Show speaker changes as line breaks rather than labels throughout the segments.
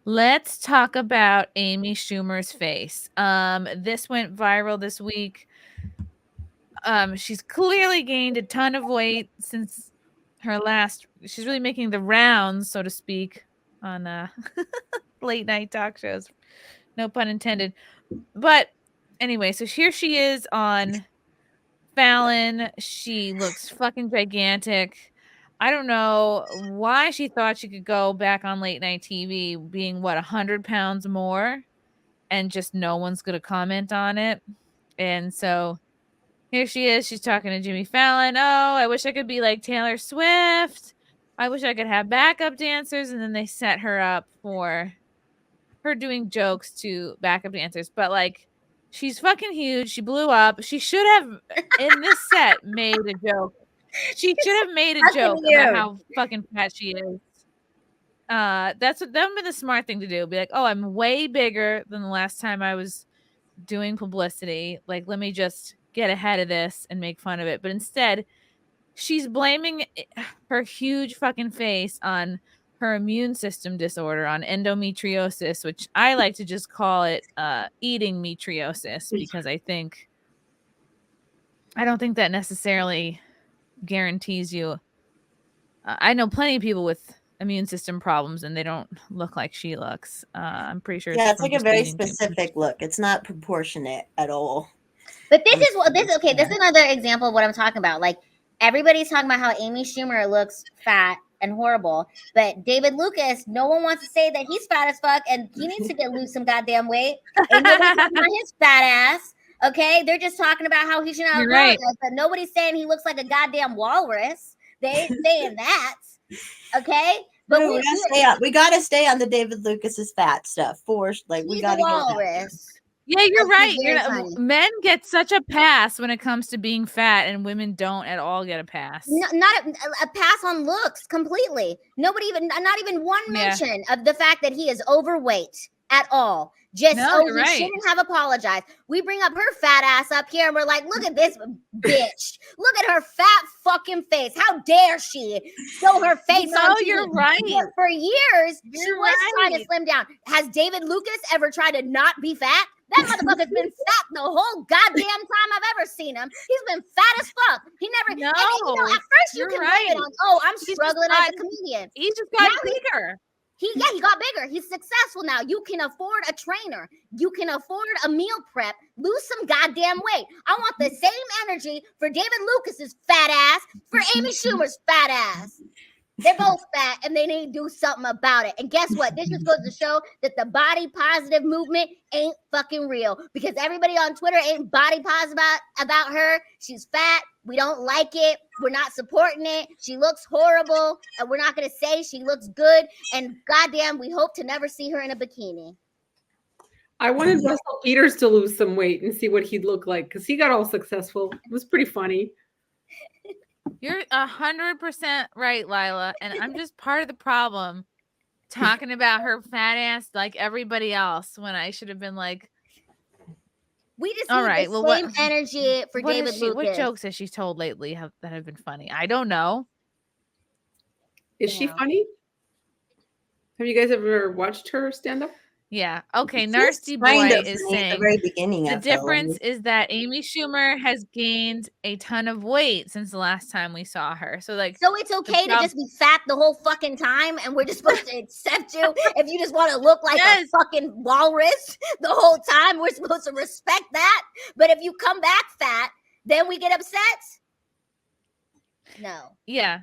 Let's talk about Amy Schumer's face. This went viral this week. She's clearly gained a ton of weight since her last. She's really making the rounds, so to speak, on late night talk shows. No pun intended. But anyway, so here she is on Fallon. She looks fucking gigantic. I don't know why she thought she could go back on late night TV being 100 pounds more and just no one's going to comment on it. And so here she is. She's talking to Jimmy Fallon. Oh, I wish I could be like Taylor Swift. I wish I could have backup dancers. And then they set her up for her doing jokes to backup dancers. But like, she's fucking huge. She blew up. She should have, in this set, made a joke. She should have made a joke about how fucking fat she is. That would be the smart thing to do. Be like, oh, I'm way bigger than the last time I was doing publicity. Like, let me just get ahead of this and make fun of it. But instead, she's blaming her huge fucking face on her immune system disorder, on endometriosis, which I like to just call it eating metriosis, because I don't think that necessarily guarantees you. I know plenty of people with immune system problems and they don't look like she looks. I'm pretty sure
it's like a very specific look. It's not proportionate at all.
But this is another example of what I'm talking about. Like, everybody's talking about how Amy Schumer looks fat and horrible, but David Lucas, no one wants to say that he's fat as fuck and he needs to lose some goddamn weight. And nobody's talking about his fat ass. Okay, they're just talking about how he should not right. But nobody's saying he looks like a goddamn walrus. They ain't saying that. Okay, but
no, we gotta stay on the David Lucas's fat stuff for like we gotta
walrus.
Yeah, you're right. Men get such a pass when it comes to being fat, and women don't at all get a pass.
Not a pass on looks completely. Not even one mention of the fact that he is overweight at all. Just he shouldn't have apologized. We bring up her fat ass up here and we're like, look at this bitch. Look at her fat fucking face. How dare she show her face on TV?
You're right.
For years, she was trying to slim down. Has David Lucas ever tried to not be fat? That motherfucker's been fat the whole goddamn time I've ever seen him. He's been fat as fuck. He never. No, at first you can blame it on, I'm struggling as a comedian.
He just got bigger.
He got bigger. He's successful now. You can afford a trainer. You can afford a meal prep. Lose some goddamn weight. I want the same energy for David Lucas's fat ass, for Amy Schumer's fat ass. They're both fat and they need to do something about it. And guess what? This just goes to show that the body positive movement ain't fucking real, because everybody on Twitter ain't body positive about her. She's fat. We don't like it. We're not supporting it. She looks horrible. And we're not going to say she looks good. And goddamn, we hope to never see her in a bikini.
I wanted Russell Peters to lose some weight and see what he'd look like, because he got all successful. It was pretty funny.
You're 100% right, Lila. And I'm just part of the problem talking about her fat ass like everybody else, when I should have been like,
we just need the same energy for David Lucas.
What jokes has she told lately that have been funny? I don't know.
Is she funny? Have you guys ever watched her stand up?
Yeah. Okay. Nasty Boy is saying
the very beginning.
The difference is that Amy Schumer has gained a ton of weight since the last time we saw her. So
it's okay to just be fat the whole fucking time, and we're just supposed to accept you if you just want to look like a fucking walrus the whole time. We're supposed to respect that. But if you come back fat, then we get upset. No.
Yeah.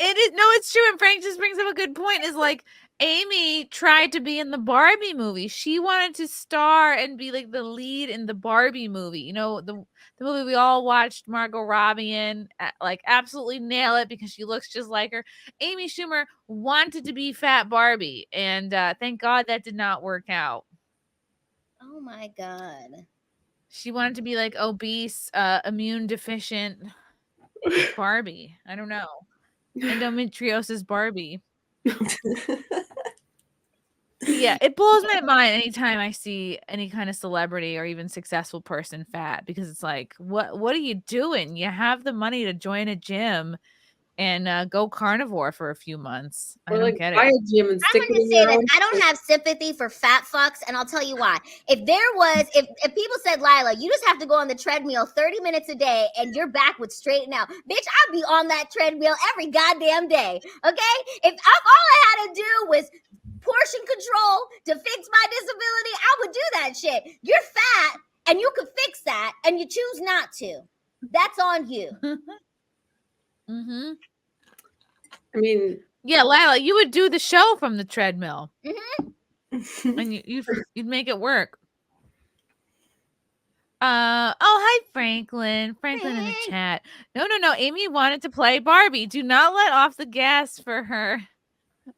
It's true. And Frank just brings up a good point, is like, Amy tried to be in the Barbie movie. She wanted to star and be like the lead in the Barbie movie. You know, the movie we all watched Margot Robbie in, like, absolutely nail it because she looks just like her. Amy Schumer wanted to be fat Barbie, and thank God that did not work out.
Oh my God.
She wanted to be like obese, immune deficient Barbie. I don't know. Endometriosis Barbie. Yeah, it blows my mind anytime I see any kind of celebrity or even successful person fat, because it's like, what are you doing? You have the money to join a gym and go carnivore for a few months. I
Or
don't
like
get
buy
it.
a gym and
I'm
stick
going
it
to
in
say
your
this.
own.
I don't have sympathy for fat fucks, and I'll tell you why. If people said, Lila, you just have to go on the treadmill 30 minutes a day and your back would straighten out. Bitch, I'd be on that treadmill every goddamn day, okay? If all I had to do was portion control to fix my disability, I would do that shit. You're fat, and you could fix that, and you choose not to. That's on you.
Mm-hmm.
I mean,
Yeah, Lila, you would do the show from the treadmill,
Mm-hmm.
and you'd make it work. Oh, hi, Franklin. Franklin in the
Hey.
chat. No. Amy wanted to play Barbie. Do not let off the gas for her.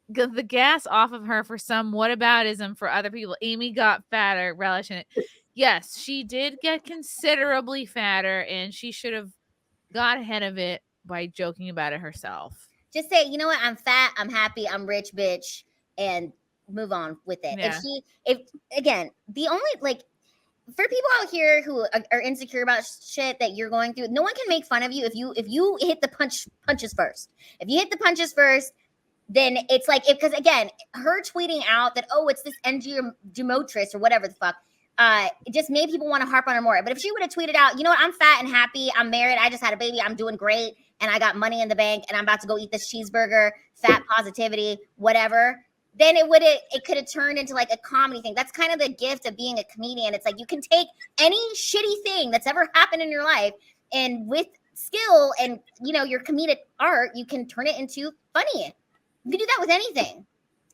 The gas off of her for some whataboutism for other people. Amy got fatter, relish in it. Yes, she did get considerably fatter, and she should have got ahead of it by joking about it herself.
Just say, you know what? I'm fat. I'm happy. I'm rich, bitch, and move on with it.
Yeah.
If again, the only like for people out here who are insecure about shit that you're going through, no one can make fun of you if you hit the punches first. If you hit the punches first, then it's like because again, her tweeting out that it's this endometriosis or whatever the fuck. It just made people want to harp on her more. But if she would have tweeted out, you know what, I'm fat and happy, I'm married, I just had a baby, I'm doing great, and I got money in the bank, and I'm about to go eat this cheeseburger, fat positivity, whatever, then it could have turned into like a comedy thing. That's kind of the gift of being a comedian. It's like you can take any shitty thing that's ever happened in your life, and with skill and your comedic art, you can turn it into funny. You can do that with anything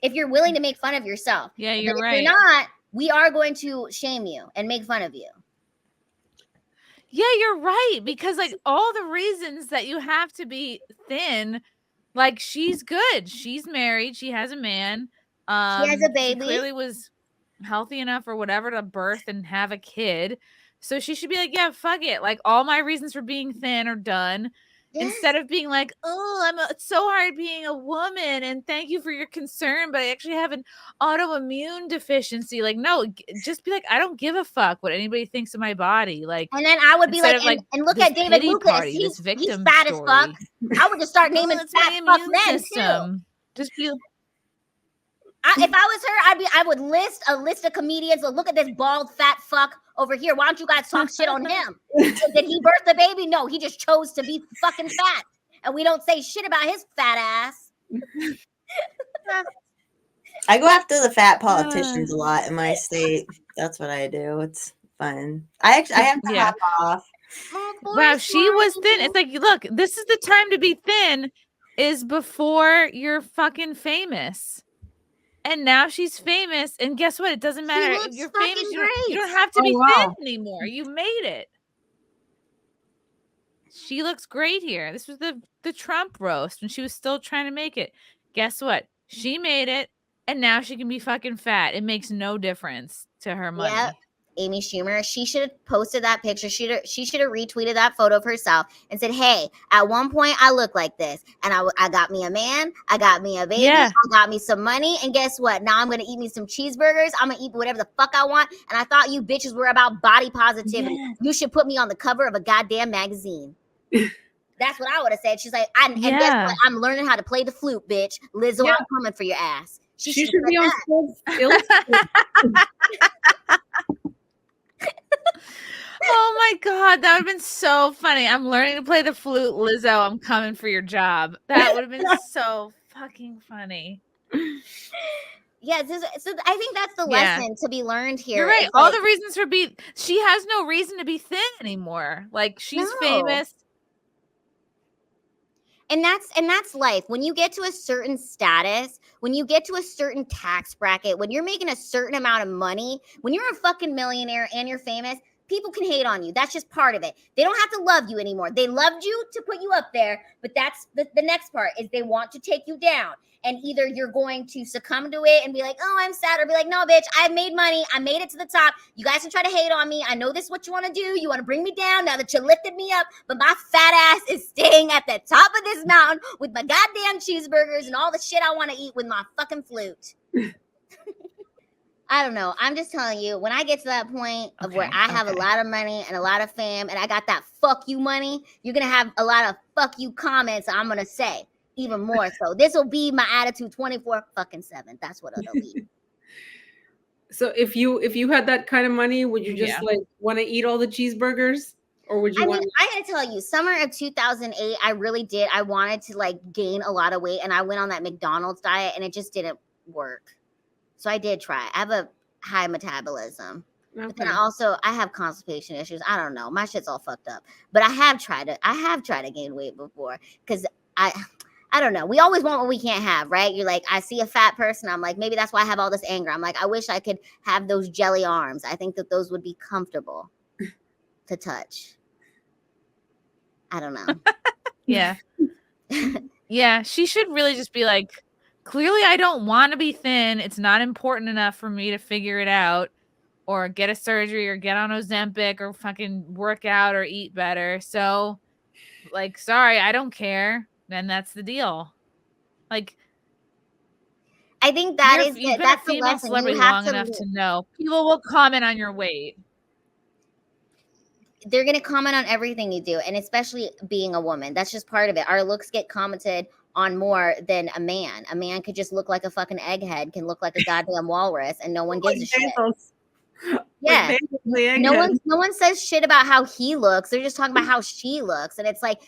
if you're willing to make fun of yourself.
Yeah, you're
but if
right.
you're not, we are going to shame you and make fun of you.
Yeah, you're right. Because like all the reasons that you have to be thin, like she's good. She's married. She has a man.
She has a baby.
She clearly was healthy enough or whatever to birth and have a kid. So she should be like, yeah, fuck it. Like all my reasons for being thin are done.
Yes.
Instead of being like, it's so hard being a woman and thank you for your concern, but I actually have an autoimmune deficiency. Like, no, just be like, I don't give a fuck what anybody thinks of my body. Like,
and then I would be like, and look at David Lucas.
Party,
he's
fat
as fuck. I would just start naming fat fuck men too.
Just be.
If I was her, I would list a list of comedians. Look at this bald fat fuck over here. Why don't you guys talk shit on him? Did he birth the baby? No, he just chose to be fucking fat, and we don't say shit about his fat ass.
I go after the fat politicians a lot in my state. That's what I do. It's fun. I have to hop off.
Wow, she was thin. It's like, look, this is the time to be thin. Is before you're fucking famous. And now she's famous, and guess what? It doesn't matter if you're famous. You don't have to be thin anymore. You made it. She looks great here. This was the Trump roast when she was still trying to make it. Guess what? She made it, and now she can be fucking fat. It makes no difference to her money.
Yep. Amy Schumer, she should have posted that picture. She should have retweeted that photo of herself and said, hey, at one point I looked like this, and I got me a man, I got me a baby, I got me some money, and guess what? Now I'm going to eat me some cheeseburgers. I'm going to eat whatever the fuck I want, and I thought you bitches were about body positivity. Yes. You should put me on the cover of a goddamn magazine. That's what I would have said. She's like, and guess what? I'm learning how to play the flute, bitch. Lizzo, I'm coming for your ass. She should be on
Oh my God, that would have been so funny. I'm learning to play the flute, Lizzo. I'm coming for your job. That would have been so fucking funny.
Yeah, so I think that's the lesson to be learned here.
You're right. All the reasons for she has no reason to be thin anymore. Like she's famous.
And that's life. When you get to a certain status, when you get to a certain tax bracket, when you're making a certain amount of money, when you're a fucking millionaire and you're famous, people can hate on you. That's just part of it. They don't have to love you anymore. They loved you to put you up there, but that's the next part is they want to take you down. And either you're going to succumb to it and be like, oh, I'm sad, or be like, no, bitch, I made money. I made it to the top. You guys can try to hate on me. I know this is what you want to do. You want to bring me down now that you lifted me up, but my fat ass is staying at the top of this mountain with my goddamn cheeseburgers and all the shit I want to eat with my fucking flute. I don't know. I'm just telling you, when I get to that point of where
Okay,
I have a
okay.
lot of money and a lot of fame and I got that fuck you money, you're going to have a lot of fuck you comments I'm going to say even more. So this will be my attitude 24/7. That's what it'll be.
So if you had that kind of money, would you just
Yeah.
like want to eat all the cheeseburgers, or would you
I
want?
mean, I gotta tell you, summer of 2008, I really did. I wanted to like gain a lot of weight, and I went on that McDonald's diet, and it just didn't work. So I did try. I have a high metabolism, but then I have constipation issues. I don't know, my shit's all fucked up. But I have tried to gain weight before because I don't know. We always want what we can't have, right? You're like, I see a fat person. I'm like, maybe that's why I have all this anger. I'm like, I wish I could have those jelly arms. I think that those would be comfortable to touch. I don't know.
Yeah. Yeah, she should really just be like, clearly I don't want to be thin. It's not important enough for me to figure it out or get a surgery or get on Ozempic or fucking work out or eat better. So, like, sorry, I don't care. Then that's the deal. Like,
I think
you've been
that's
a
the
female
lesson.
celebrity
You have
long
to.
enough to know people will comment on your weight.
They're gonna comment on everything you do, and especially being a woman. That's just part of it. Our looks get commented on more than a man. A man could just look like a fucking egghead, can look like a goddamn walrus, and no one gives a shit. Yeah. No one says shit about how he looks. They're just talking about how she looks. And it's like,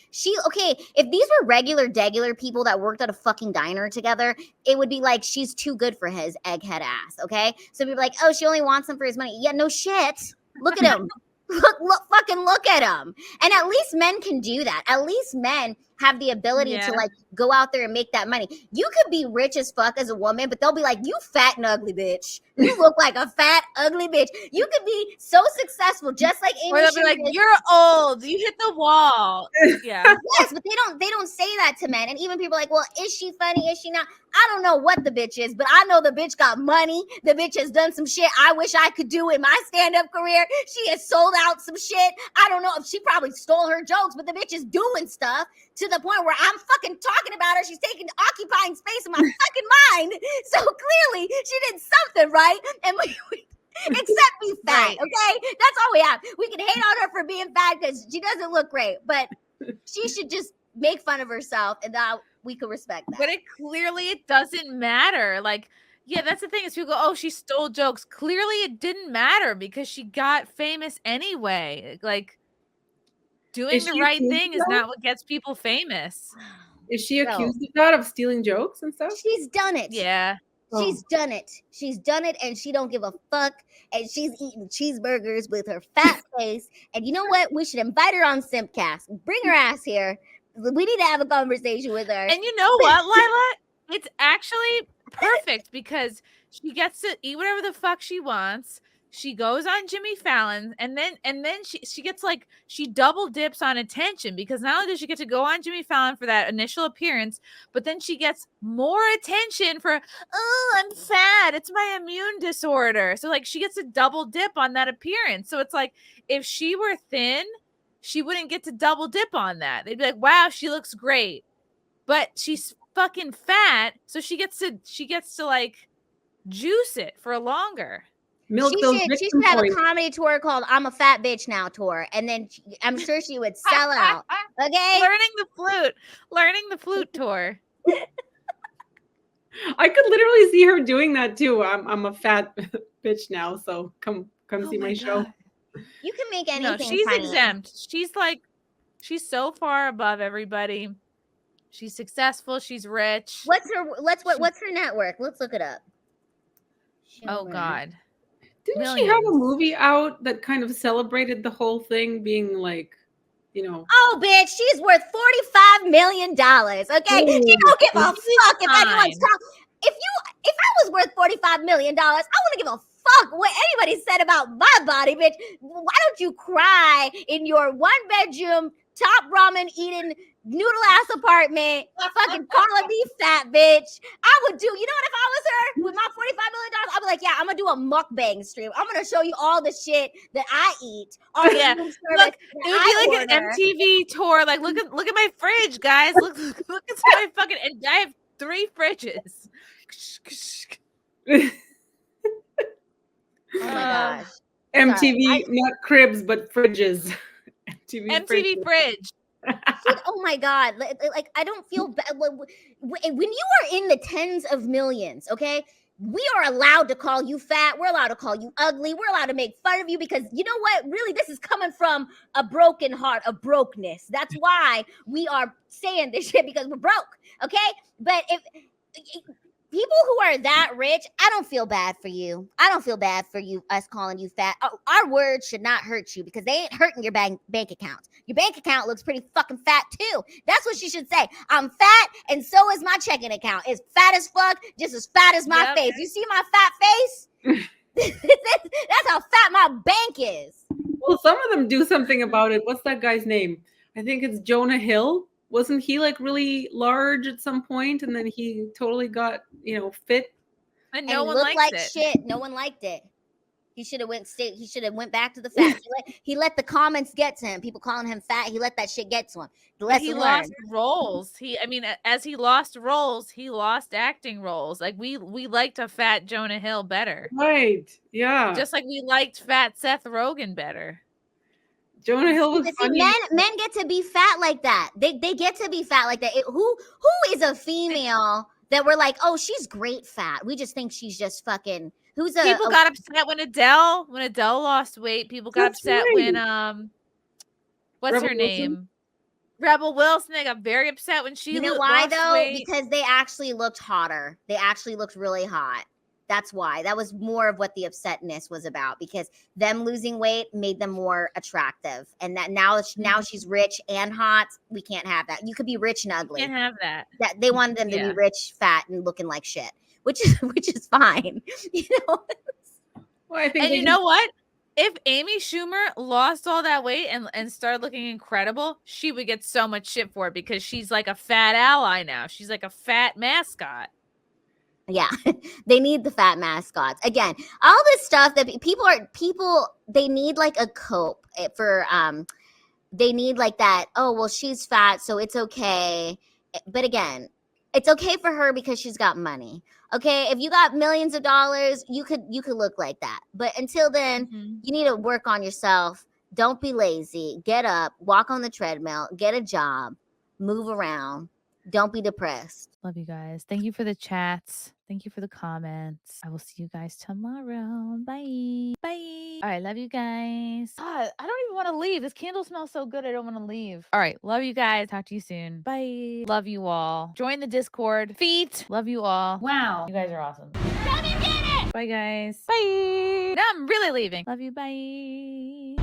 okay, if these were regular people that worked at a fucking diner together, it would be like, she's too good for his egghead ass. Okay. So people are like, oh, she only wants him for his money. Yeah, no shit. Look at him. Look at him. And at least men can do that. At least men have the ability to like go out there and make that money. You could be rich as fuck as a woman, but they'll be like, you fat and ugly bitch. You look like a fat, ugly bitch. You could be so successful, just like Amy.
Or they'll be like, you're old. You hit the wall. Yeah.
Yes, but they don't say that to men. And even people are like, well, is she funny? Is she not? I don't know what the bitch is, but I know the bitch got money. The bitch has done some shit I wish I could do in my stand-up career. She has sold out some shit. I don't know if she probably stole her jokes, but the bitch is doing stuff to the point where I'm fucking talking about her. She's occupying space in my fucking mind. So clearly she did something right. And except be fat, right. Okay? That's all we have. We can hate on her for being fat because she doesn't look great, but she should just make fun of herself, and now we could respect that.
But it doesn't matter. Like, yeah, that's the thing is people go, oh, she stole jokes. Clearly it didn't matter because she got famous anyway. Like, doing the right thing is not what gets people famous.
Is she accused of that, of stealing jokes and stuff?
She's done it.
Yeah.
She's done it. She's done it, and she don't give a fuck. And she's eating cheeseburgers with her fat face. And you know what? We should invite her on Simpcast. Bring her ass here. We need to have a conversation with her.
And you know what, Lila? It's actually perfect because she gets to eat whatever the fuck she wants. She goes on Jimmy Fallon, and then she gets like, she double dips on attention because not only does she get to go on Jimmy Fallon for that initial appearance, but then she gets more attention for, oh, I'm fat, it's my immune disorder. So like she gets a double dip on that appearance. So it's like, if she were thin, she wouldn't get to double dip on that. They'd be like, wow, she looks great, but she's fucking fat, so she gets to like juice it for longer.
She should have a comedy tour called "I'm a Fat Bitch Now" tour, and then I'm sure she would sell out. Okay,
learning the flute tour.
I could literally see her doing that too. I'm a fat bitch now, so come see my show.
You can make anything.
No, she's
funny.
exempt. She's so far above everybody. She's successful. She's rich.
What's her network? Let's look it up.
Oh God.
Didn't she have a movie out that kind of celebrated the whole thing being like, you know?
Oh, bitch, she's worth $45 million. Okay, you don't give a fuck if anyone's talking. If I was worth $45 million, I wouldn't give a fuck what anybody said about my body, bitch. Why don't you cry in your 1-bedroom, top ramen eating, noodle ass apartment, fucking calling me fat, bitch? I would do, you know what, if I was her with my $45 million, I'd be like, yeah, I'm gonna do a mukbang stream. I'm gonna show you all the shit that I eat.
Yeah, look, it would be like an MTV tour. Like, look at my fridge, guys. Look at my fucking, and I have 3 fridges.
Oh my gosh.
MTV, not cribs, but fridges.
MTV fridge.
Oh my God. Like I don't feel bad. When you are in the tens of millions, okay? We are allowed to call you fat. We're allowed to call you ugly. We're allowed to make fun of you because you know what? Really, this is coming from a broken heart, a brokenness. That's why we are saying this shit because we're broke, okay? But if people who are that rich, I don't feel bad for you. I don't feel bad for you, us calling you fat. Our words should not hurt you because they ain't hurting your bank account. Your bank account looks pretty fucking fat too. That's what she should say. I'm fat and so is my checking account. It's fat as fuck, just as fat as my face. You see my fat face? That's how fat my bank is.
Well, some of them do something about it. What's that guy's name? I think it's Jonah Hill. Wasn't he like really large at some point, and then he totally got fit?
And no one
looked
liked
like
it.
shit. No one liked it. He should have went back to the fat. He let the comments get to him. People calling him fat. He let that shit get to him.
He lost roles. As he lost roles, he lost acting roles. Like we liked a fat Jonah Hill better.
Right. Yeah.
Just like we liked fat Seth Rogen better.
Jonah Hill was funny.
Men get to be fat like that. They get to be fat like that. Who is a female that we're like, oh, she's great fat. We just think she's just fucking.
People got upset when Adele lost weight. People got upset when what's
Rebel
her name? Rebel Wilson. They got very upset when she.
You know why though?
Weight.
Because they actually looked hotter. They actually looked really hot. That's why. That was more of what the upsetness was about, because them losing weight made them more attractive. And that now she's rich and hot. We can't have that. You could be rich and ugly.
Can't have that.
That they wanted them to be rich, fat, and looking like shit, which is fine.
Well, I think
and you know what? If Amy Schumer lost all that weight and started looking incredible, she would get so much shit for it because she's like a fat ally now. She's like a fat mascot.
Yeah, they need the fat mascots. Again, all this stuff that people they need like a cope for they need like that, oh well, she's fat, so it's okay. But again, it's okay for her because she's got money. Okay, if you got millions of dollars, you could look like that. But until then, you need to work on yourself. Don't be lazy. Get up, walk on the treadmill, get a job, move around. Don't be depressed.
Love you guys. Thank you for the chats. Thank you for the comments. I will see you guys tomorrow. Bye. Bye. All right. Love you guys. God, I don't even want to leave. This candle smells so good. I don't want to leave. All right. Love you guys. Talk to you soon. Bye. Love you all. Join the Discord. Feet. Love you all. Wow. You guys are awesome. Bye, guys. Bye. Now I'm really leaving. Love you. Bye.